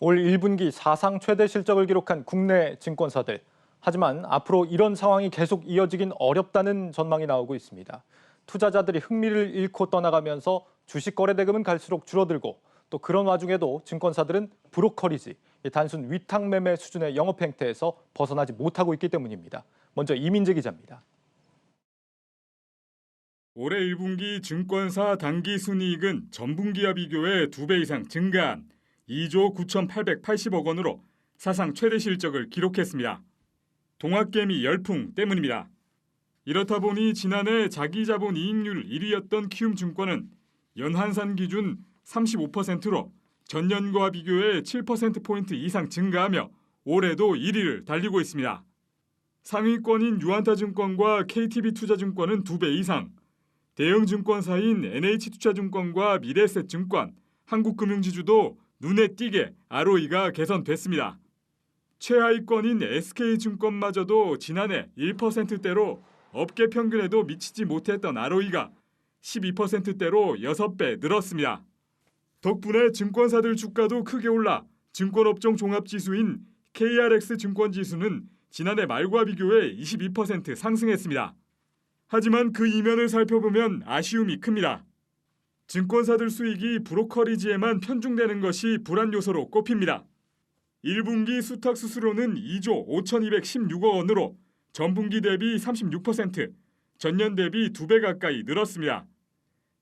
올 1분기 사상 최대 실적을 기록한 국내 증권사들. 하지만 앞으로 이런 상황이 계속 이어지긴 어렵다는 전망이 나오고 있습니다. 투자자들이 흥미를 잃고 떠나가면서 주식 거래 대금은 갈수록 줄어들고 또 그런 와중에도 증권사들은 브로커리지, 단순 위탁 매매 수준의 영업 행태에서 벗어나지 못하고 있기 때문입니다. 먼저 이민재 기자입니다. 올해 1분기 증권사 당기순이익은 전분기와 비교해 2배 이상 증가한 2조 9,880억 원으로 사상 최대 실적을 기록했습니다. 동학개미 열풍 때문입니다. 이렇다 보니 지난해 자기자본 이익률 1위였던 키움증권은 연한산 기준 35%로 전년과 비교해 7%포인트 이상 증가하며 올해도 1위를 달리고 있습니다. 상위권인 유한타증권과 KTB투자증권은 2배 이상, 대형 증권사인 NH투자증권과 미래에셋증권, 한국금융지주도 눈에 띄게 ROE가 개선됐습니다. 최하위권인 SK증권마저도 지난해 1%대로 업계 평균에도 미치지 못했던 ROE가 12%대로 6배 늘었습니다. 덕분에 증권사들 주가도 크게 올라 증권업종 종합지수인 KRX 증권지수는 지난해 말과 비교해 22% 상승했습니다. 하지만 그 이면을 살펴보면 아쉬움이 큽니다. 증권사들 수익이 브로커리지에만 편중되는 것이 불안 요소로 꼽힙니다. 1분기 수탁 수수료는 2조 5,216억 원으로 전분기 대비 36%, 전년 대비 2배 가까이 늘었습니다.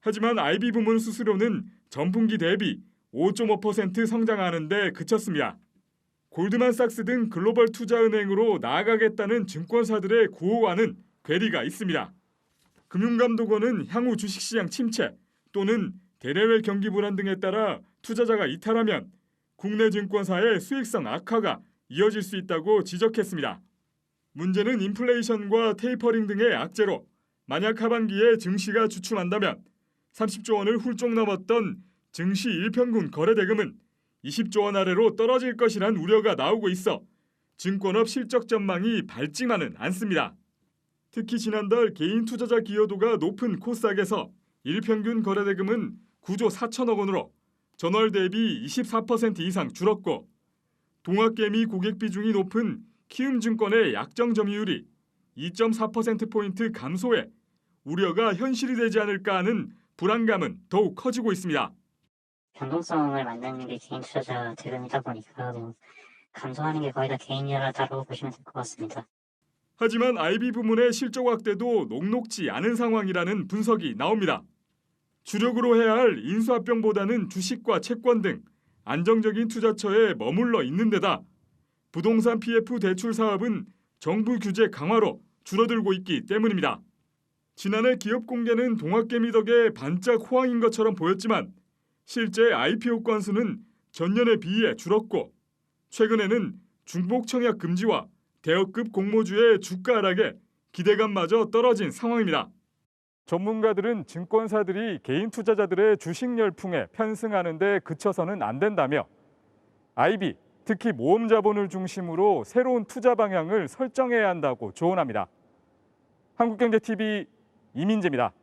하지만 IB 부문 수수료는 전분기 대비 5.5% 성장하는 데 그쳤습니다. 골드만삭스 등 글로벌 투자은행으로 나아가겠다는 증권사들의 구호와는 괴리가 있습니다. 금융감독원은 향후 주식시장 침체 또는 대내외 경기 불안 등에 따라 투자자가 이탈하면 국내 증권사의 수익성 악화가 이어질 수 있다고 지적했습니다. 문제는 인플레이션과 테이퍼링 등의 악재로 만약 하반기에 증시가 주춤한다면 30조 원을 훌쩍 넘었던 증시 일평균 거래대금은 20조 원 아래로 떨어질 것이란 우려가 나오고 있어 증권업 실적 전망이 밝지만은 않습니다. 특히 지난달 개인 투자자 기여도가 높은 코스닥에서 일평균 거래대금은 9조 4천억 원으로 전월 대비 24% 이상 줄었고 동학개미 고객 비중이 높은 키움증권의 약정 점유율이 2.4%포인트 감소해 우려가 현실이 되지 않을까 하는 불안감은 더욱 커지고 있습니다. 변동성을 만드는 게 개인 투자자 대금이다 보니까 감소하는 게 거의 다 개인 일하다고 보시면 될 것 같습니다. 하지만 IB 부문의 실적 확대도 녹록지 않은 상황이라는 분석이 나옵니다. 주력으로 해야 할 인수합병보다는 주식과 채권 등 안정적인 투자처에 머물러 있는 데다 부동산 PF 대출 사업은 정부 규제 강화로 줄어들고 있기 때문입니다. 지난해 기업 공개는 동학개미 덕에 반짝 호황인 것처럼 보였지만 실제 IPO 건수는 전년에 비해 줄었고 최근에는 중복 청약 금지와 대여급 공모주의 주가 하락에 기대감마저 떨어진 상황입니다. 전문가들은 증권사들이 개인 투자자들의 주식 열풍에 편승하는 데 그쳐서는 안 된다며 IB, 특히 모험 자본을 중심으로 새로운 투자 방향을 설정해야 한다고 조언합니다. 한국경제TV 이민재입니다.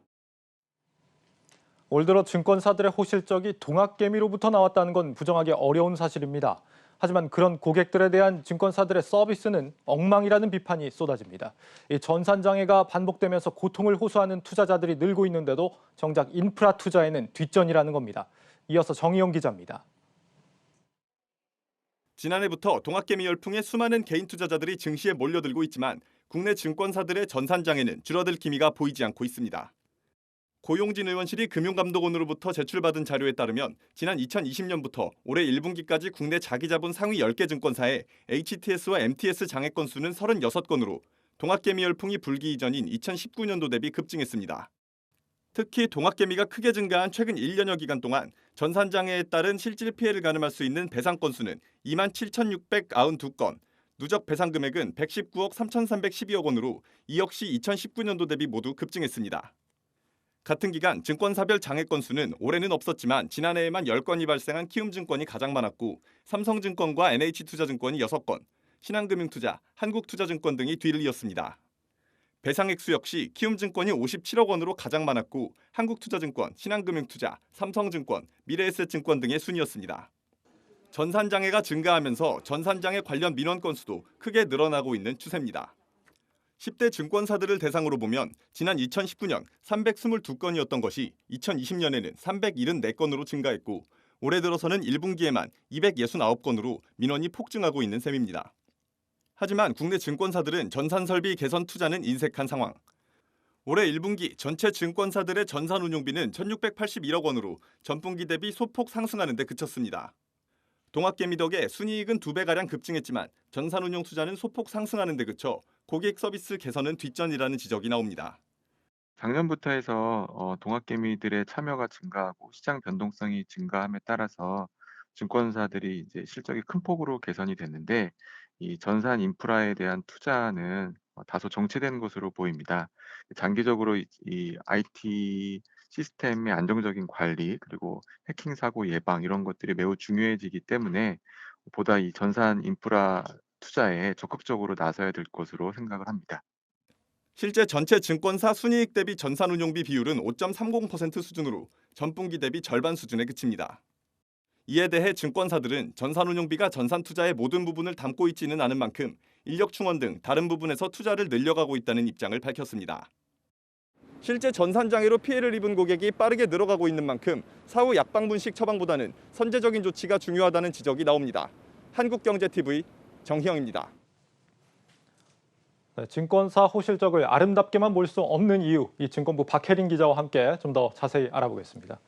올 들어 증권사들의 호실적이 동학개미로부터 나왔다는 건 부정하기 어려운 사실입니다. 하지만 그런 고객들에 대한 증권사들의 서비스는 엉망이라는 비판이 쏟아집니다. 이 전산장애가 반복되면서 고통을 호소하는 투자자들이 늘고 있는데도 정작 인프라 투자에는 뒷전이라는 겁니다. 이어서 정의용 기자입니다. 지난해부터 동학개미 열풍에 수많은 개인 투자자들이 증시에 몰려들고 있지만 국내 증권사들의 전산장애는 줄어들 기미가 보이지 않고 있습니다. 고용진 의원실이 금융감독원으로부터 제출받은 자료에 따르면 지난 2020년부터 올해 1분기까지 국내 자기자본 상위 10개 증권사의 HTS와 MTS 장애 건수는 36건으로 동학개미 열풍이 불기 이전인 2019년도 대비 급증했습니다. 특히 동학개미가 크게 증가한 최근 1년여 기간 동안 전산장애에 따른 실질 피해를 가늠할 수 있는 배상 건수는 27,692건, 누적 배상 금액은 119억 3,312억 원으로 이 역시 2019년도 대비 모두 급증했습니다. 같은 기간 증권사별 장애 건수는 올해는 없었지만 지난해에만 10건이 발생한 키움증권이 가장 많았고 삼성증권과 NH투자증권이 6건, 신한금융투자, 한국투자증권 등이 뒤를 이었습니다. 배상 액수 역시 키움증권이 57억 원으로 가장 많았고 한국투자증권, 신한금융투자, 삼성증권, 미래에셋증권 등의 순이었습니다. 전산장애가 증가하면서 전산장애 관련 민원 건수도 크게 늘어나고 있는 추세입니다. 10대 증권사들을 대상으로 보면 지난 2019년 322건이었던 것이 2020년에는 374건으로 증가했고 올해 들어서는 1분기에만 269건으로 민원이 폭증하고 있는 셈입니다. 하지만 국내 증권사들은 전산설비 개선 투자는 인색한 상황. 올해 1분기 전체 증권사들의 전산운용비는 1,681억 원으로 전분기 대비 소폭 상승하는 데 그쳤습니다. 동학개미 덕에 순이익은 2배가량 급증했지만 전산운용 투자는 소폭 상승하는 데 그쳐 고객 서비스 개선은 뒷전이라는 지적이 나옵니다. 작년부터 해서 동학개미들의 참여가 증가하고 시장 변동성이 증가함에 따라서 증권사들이 이제 실적이 큰 폭으로 개선이 됐는데 이 전산 인프라에 대한 투자는 다소 정체된 것으로 보입니다. 장기적으로 이 IT 시스템의 안정적인 관리 그리고 해킹 사고 예방 이런 것들이 매우 중요해지기 때문에 보다 이 전산 인프라 투자에 적극적으로 나서야 될 것으로 생각을 합니다. 실제 전체 증권사 순이익 대비 전산운용비 비율은 5.30% 수준으로 전분기 대비 절반 수준에 그칩니다. 이에 대해 증권사들은 전산운용비가 전산 투자의 모든 부분을 담고 있지는 않은 만큼 인력 충원 등 다른 부분에서 투자를 늘려가고 있다는 입장을 밝혔습니다. 실제 전산장애로 피해를 입은 고객이 빠르게 늘어가고 있는 만큼 사후 약방분식 처방보다는 선제적인 조치가 중요하다는 지적이 나옵니다. 한국경제TV 정희영입니다. 네, 증권사 호실적을 아름답게만 볼 수 없는 이유, 이 증권부 박혜린 기자와 함께 좀 더 자세히 알아보겠습니다.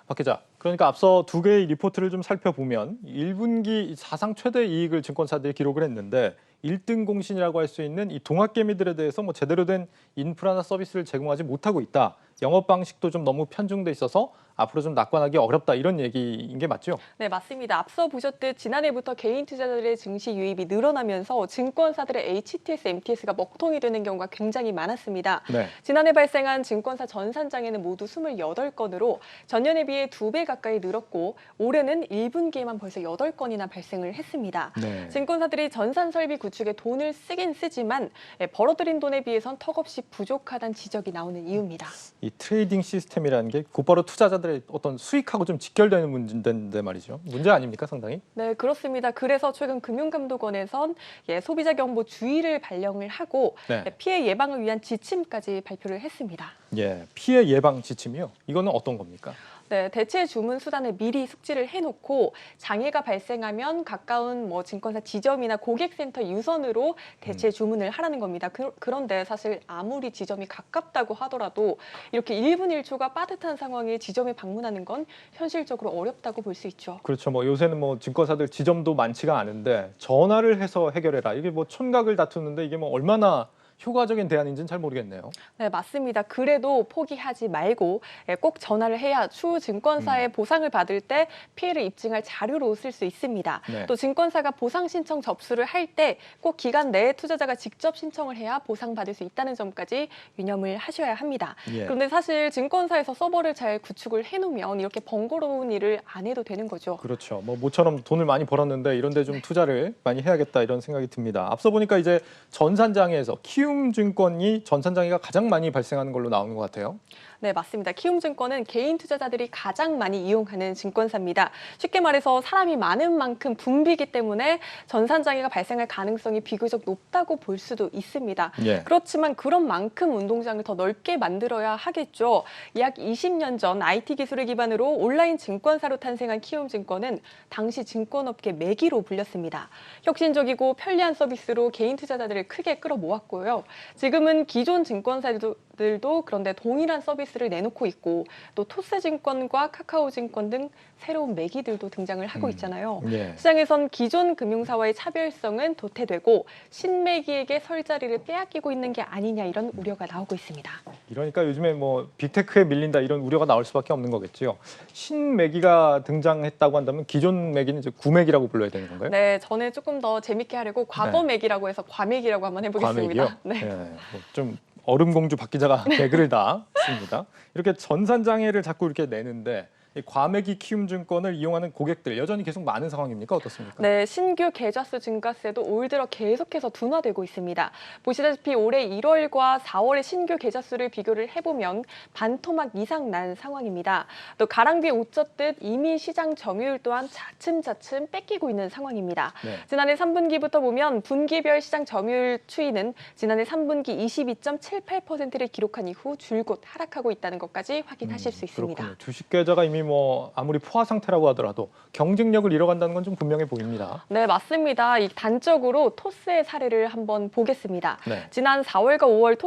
박 기자, 그러니까 앞서 두 개의 리포트를 좀 살펴보면 1분기 사상 최대 이익을 증권사들이 기록을 했는데 1등 공신이라고 할 수 있는 이 동학개미들에 대해서 뭐 제대로 된 인프라나 서비스를 제공하지 못하고 있다. 영업 방식도 좀 너무 편중돼 있어서 앞으로 좀 낙관하기 어렵다 이런 얘기인 게 맞죠? 네, 맞습니다. 앞서 보셨듯 지난해부터 개인 투자자들의 증시 유입이 늘어나면서 증권사들의 HTS, MTS가 먹통이 되는 경우가 굉장히 많았습니다. 네. 지난해 발생한 증권사 전산장애는 모두 28건으로 전년에 비해 2배 가까이 늘었고 올해는 1분기에만 벌써 8건이나 발생을 했습니다. 네. 증권사들이 전산 설비 구축에 돈을 쓰긴 쓰지만 벌어들인 돈에 비해선 턱없이 부족하다는 지적이 나오는 이유입니다. 이 트레이딩 시스템이라는 게 곧바로 투자자들의 어떤 수익하고 좀 직결되는 문제인데 말이죠. 문제 아닙니까 상당히? 네, 그렇습니다. 그래서 최근 금융감독원에선 소비자 경보 주의를 발령을 하고 네. 피해 예방을 위한 지침까지 발표를 했습니다. 예, 피해 예방 지침이요. 이거는 어떤 겁니까? 네, 대체 주문 수단을 미리 숙지를 해놓고 장애가 발생하면 가까운 증권사 지점이나 고객센터 유선으로 대체 주문을 하라는 겁니다. 그런데 사실 아무리 지점이 가깝다고 하더라도 이렇게 1분 1초가 빠듯한 상황에 지점에 방문하는 건 현실적으로 어렵다고 볼 수 있죠. 그렇죠. 뭐 요새는 뭐 증권사들 지점도 많지가 않은데 전화를 해서 해결해라. 이게 뭐 촌각을 다투는데 이게 뭐 얼마나 효과적인 대안인지는 잘 모르겠네요. 네, 맞습니다. 그래도 포기하지 말고 꼭 전화를 해야 추후 증권사의 보상을 받을 때 피해를 입증할 자료로 쓸 수 있습니다. 네. 또 증권사가 보상 신청 접수를 할 때 꼭 기간 내에 투자자가 직접 신청을 해야 보상받을 수 있다는 점까지 유념을 하셔야 합니다. 예. 그런데 사실 증권사에서 서버를 잘 구축을 해놓으면 이렇게 번거로운 일을 안 해도 되는 거죠. 그렇죠. 뭐 모처럼 돈을 많이 벌었는데 이런 데 좀 투자를 많이 해야겠다 이런 생각이 듭니다. 앞서 보니까 이제 전산장애에서 키움증권이 전산장애가 가장 많이 발생하는 걸로 나오는 것 같아요. 네, 맞습니다. 키움증권은 개인 투자자들이 가장 많이 이용하는 증권사입니다. 쉽게 말해서 사람이 많은 만큼 붐비기 때문에 전산장애가 발생할 가능성이 비교적 높다고 볼 수도 있습니다. 예. 그렇지만 그런 만큼 운동장을 더 넓게 만들어야 하겠죠. 약 20년 전 IT 기술을 기반으로 온라인 증권사로 탄생한 키움증권은 당시 증권업계 매기로 불렸습니다. 혁신적이고 편리한 서비스로 개인 투자자들을 크게 끌어모았고요. 지금은 기존 증권사들도 그런데 동일한 서비스를 내놓고 있고 또 토스증권과 카카오증권 등 새로운 매기들도 등장을 하고 있잖아요. 예. 시장에선 기존 금융사와의 차별성은 도태되고 신매기에게 설 자리를 빼앗기고 있는 게 아니냐 이런 우려가 나오고 있습니다. 이러니까 요즘에 뭐 빅테크에 밀린다 이런 우려가 나올 수밖에 없는 거겠죠. 신매기가 등장했다고 한다면 기존 매기는 이제 구매기라고 불러야 되는 건가요? 네, 저는 조금 더 재밌게 하려고 과거매기라고 해서 과매기라고 한번 해보겠습니다. 과매기요? 네. 예. 뭐좀 얼음공주 박 기자가 개그를 다 씁니다. 이렇게 전산장애를 자꾸 이렇게 내는데 이 과매기 키움증권을 이용하는 고객들 여전히 계속 많은 상황입니까? 어떻습니까? 네, 신규 계좌수 증가세도 올 들어 계속해서 둔화되고 있습니다. 보시다시피 올해 1월과 4월의 신규 계좌수를 비교를 해보면 반토막 이상 난 상황입니다. 또 가랑비에 옷 젖듯 이미 시장 점유율 또한 차츰차츰 뺏기고 있는 상황입니다. 네. 지난해 3분기부터 보면 분기별 시장 점유율 추이는 지난해 3분기 22.78%를 기록한 이후 줄곧 하락하고 있다는 것까지 확인하실 수 있습니다. 그렇군요. 주식 계좌가 이미 뭐 아무리 포화 상태라고 하더라도 경쟁력을 잃어간다는 건 좀 분명해 보입니다. 네, 맞습니다. 이 단적으로 토스의 사례를 한번 보겠습니다. 네. 지난 4월과 5월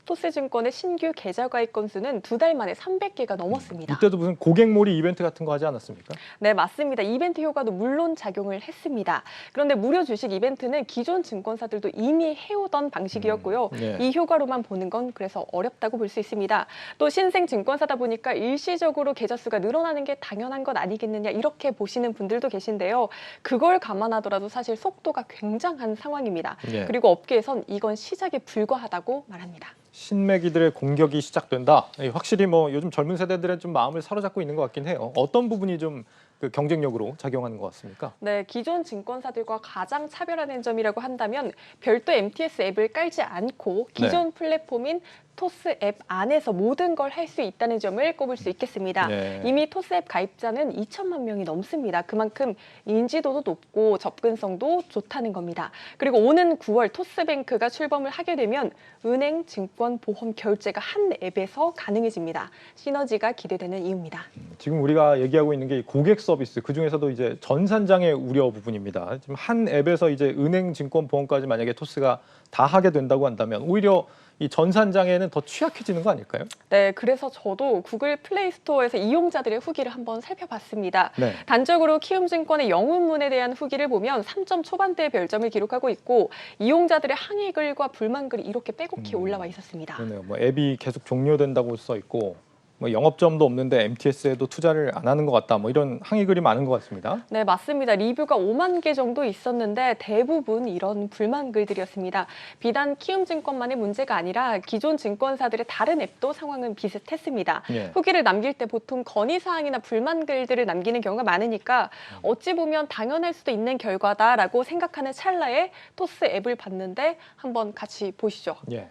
토스증권의 신규 계좌 가입 건수는 2달 만에 300개가 넘었습니다. 이때도 무슨 고객몰이 이벤트 같은 거 하지 않았습니까? 네, 맞습니다. 이벤트 효과도 물론 작용을 했습니다. 그런데 무료 주식 이벤트는 기존 증권사들도 이미 해오던 방식이었고요. 네. 이 효과로만 보는 건 그래서 어렵다고 볼 수 있습니다. 또 신생 증권사다 보니까 일시적으로 계좌 수가 늘어나는 게 당연한 것 아니겠느냐 이렇게 보시는 분들도 계신데요. 그걸 감안하더라도 사실 속도가 굉장한 상황입니다. 네. 그리고 업계에선 이건 시작에 불과하다고 말합니다. 신매기들의 공격이 시작된다. 확실히 뭐 요즘 젊은 세대들의 좀 마음을 사로잡고 있는 것 같긴 해요. 어떤 부분이 좀 그 경쟁력으로 작용하는 것 같습니까? 네, 기존 증권사들과 가장 차별화된 점이라고 한다면 별도 MTS 앱을 깔지 않고 기존 플랫폼인 토스 앱 안에서 모든 걸 할 수 있다는 점을 꼽을 수 있겠습니다. 네. 이미 토스 앱 가입자는 2천만 명이 넘습니다. 그만큼 인지도도 높고 접근성도 좋다는 겁니다. 그리고 오는 9월 토스뱅크가 출범을 하게 되면 은행, 증권, 보험 결제가 한 앱에서 가능해집니다. 시너지가 기대되는 이유입니다. 지금 우리가 얘기하고 있는 게 고객 서비스, 그 중에서도 이제 전산장의 우려 부분입니다. 지금 한 앱에서 이제 은행, 증권, 보험까지 만약에 토스가 다 하게 된다고 한다면 오히려 이 전산장에는 더 취약해지는 거 아닐까요? 네, 그래서 저도 구글 플레이 스토어에서 이용자들의 후기를 한번 살펴봤습니다. 네. 단적으로 키움증권의 영문문에 대한 후기를 보면 3점 초반대의 별점을 기록하고 있고 이용자들의 항의글과 불만글이 이렇게 빼곡히 올라와 있었습니다. 그러네요. 뭐 앱이 계속 종료된다고 써 있고 뭐 영업점도 없는데 MTS에도 투자를 안 하는 것 같다. 뭐 이런 항의글이 많은 것 같습니다. 네, 맞습니다. 리뷰가 5만 개 정도 있었는데 대부분 이런 불만글들이었습니다. 비단 키움증권만의 문제가 아니라 기존 증권사들의 다른 앱도 상황은 비슷했습니다. 예. 후기를 남길 때 보통 건의사항이나 불만글들을 남기는 경우가 많으니까 어찌 보면 당연할 수도 있는 결과다라고 생각하는 찰나에 토스 앱을 봤는데 한번 같이 보시죠. 예.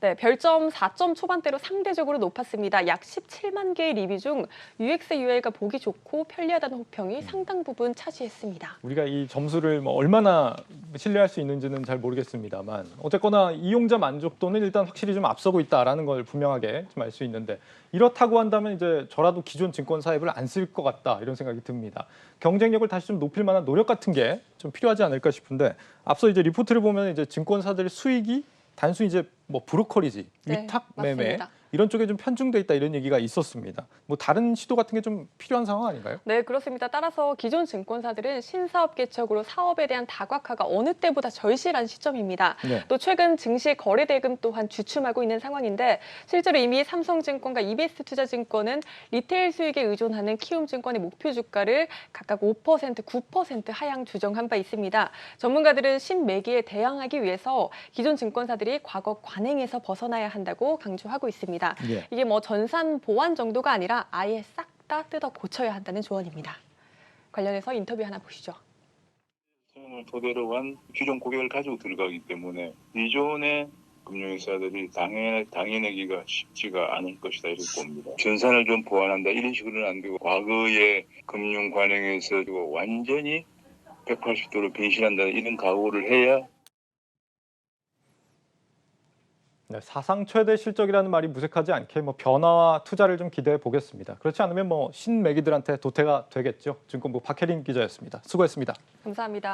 네, 별점 4점 초반대로 상대적으로 높았습니다. 약 17만 개의 리뷰 중 UX, UI가 보기 좋고 편리하다는 호평이 상당 부분 차지했습니다. 우리가 이 점수를 뭐 얼마나 신뢰할 수 있는지는 잘 모르겠습니다만 어쨌거나 이용자 만족도는 일단 확실히 좀 앞서고 있다라는 걸 분명하게 좀 알 수 있는데 이렇다고 한다면 이제 저라도 기존 증권사 앱을 안 쓸 것 같다 이런 생각이 듭니다. 경쟁력을 다시 좀 높일 만한 노력 같은 게 좀 필요하지 않을까 싶은데 앞서 이제 리포트를 보면 이제 증권사들의 수익이 단순히 이제 뭐 브로커리지, 네, 위탁 매매 맞습니다. 이런 쪽에 좀 편중돼 있다 이런 얘기가 있었습니다. 뭐 다른 시도 같은 게 좀 필요한 상황 아닌가요? 네, 그렇습니다. 따라서 기존 증권사들은 신사업 개척으로 사업에 대한 다각화가 어느 때보다 절실한 시점입니다. 네. 또 최근 증시 거래 대금 또한 주춤하고 있는 상황인데 실제로 이미 삼성증권과 이베스트투자증권은 리테일 수익에 의존하는 키움증권의 목표 주가를 각각 5%, 9% 하향 조정한 바 있습니다. 전문가들은 신매기에 대항하기 위해서 기존 증권사들이 과거 관행에서 벗어나야 한다고 강조하고 있습니다. 예. 이게 뭐 전산 보완 정도가 아니라 아예 싹 다 뜯어 고쳐야 한다는 조언입니다. 관련해서 인터뷰 하나 보시죠. 을 토대로 한 기존 고객을 가지고 들어가기 때문에 기존의 금융회사들이 당해내기가 쉽지가 않을 것이다 이렇게 봅니다. 전산을 좀 보완한다 이런 식으로는 안 되고 과거의 금융 관행에서 완전히 180도로 변신한다 이런 각오를 해야 네, 사상 최대 실적이라는 말이 무색하지 않게 뭐 변화와 투자를 좀 기대해 보겠습니다. 그렇지 않으면 뭐 신매기들한테 도태가 되겠죠. 증권부 박혜린 기자였습니다. 수고했습니다. 감사합니다.